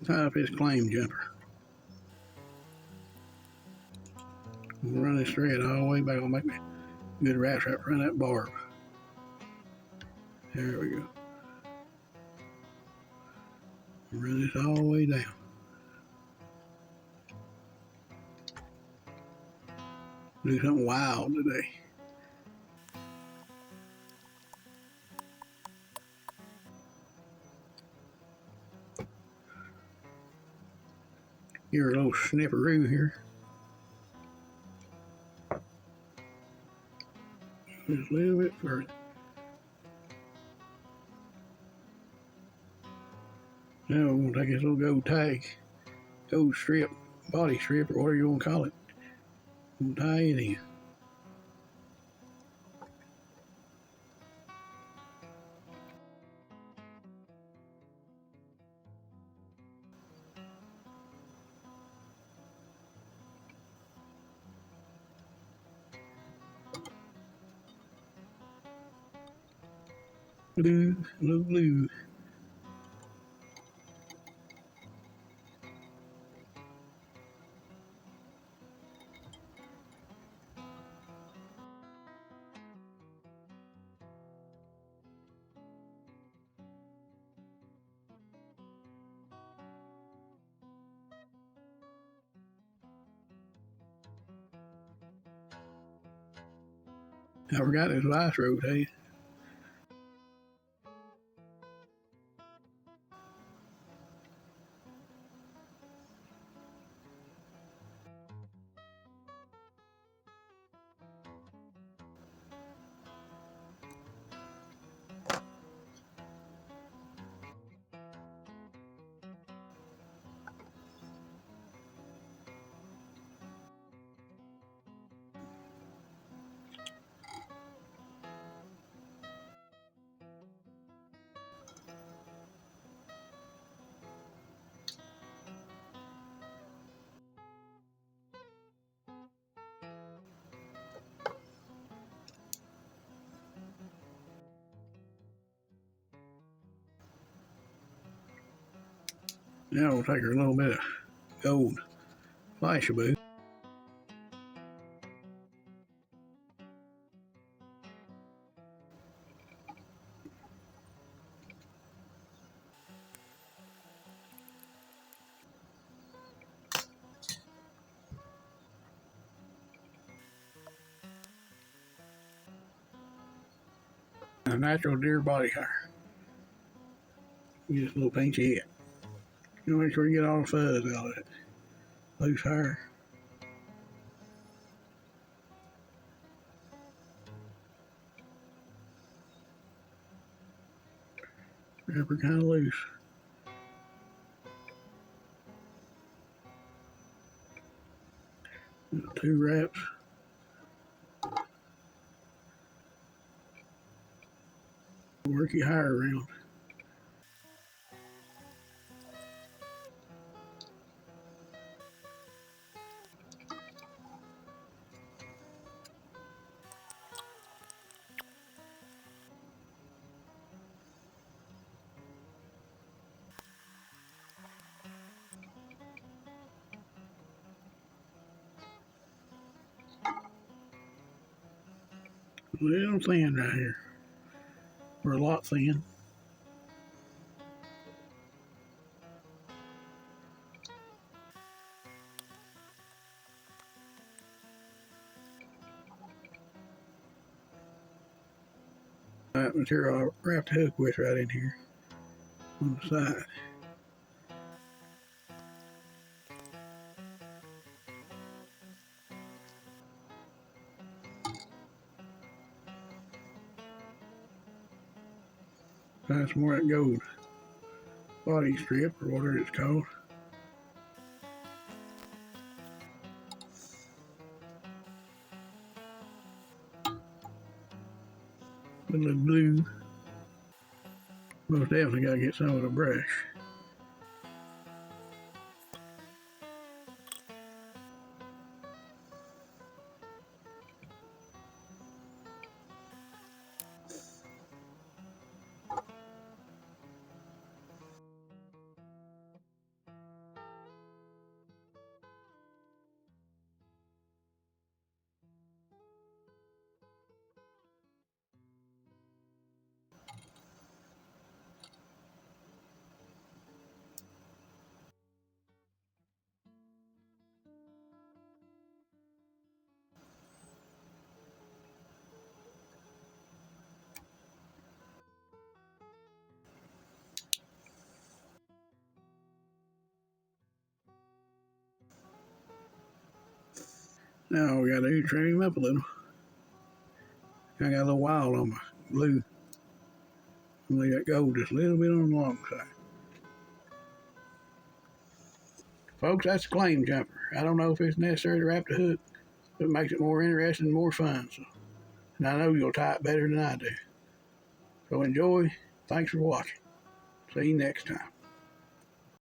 tie up his claim jumper. We'll run this thread all the way back. I'll make me a good wrap right around that barb. There we go. Run this all the way down. Do something wild today. Give her a little snipperoo here. Just a little bit further. Now we're going to take this little gold tag, gold strip, body strip, or whatever you want to call it. We'll tie it in. Blue, blue, blue. I forgot this vice rotate. Now we'll take her a little bit of gold flashaboo. A natural deer body hair. Just a little pinchy hit. You make sure you get all the fuzz out of it. Loose hair. Wrap her kind of loose. Two wraps. Work your hair around. A little thin right here. Or a lot thin. That material I wrapped the hook with right in here on the side. Find some more of that gold body strip or whatever it's called. A little blue. Most definitely gotta get some with a brush. Now we gotta trim him up a little. I got a little wild on my blue. I'm gonna let that go just a little bit on the long side. Folks, that's a claim jumper. I don't know if it's necessary to wrap the hook, but it makes it more interesting and more fun. So, and I know you'll tie it better than I do. So enjoy. Thanks for watching. See you next time.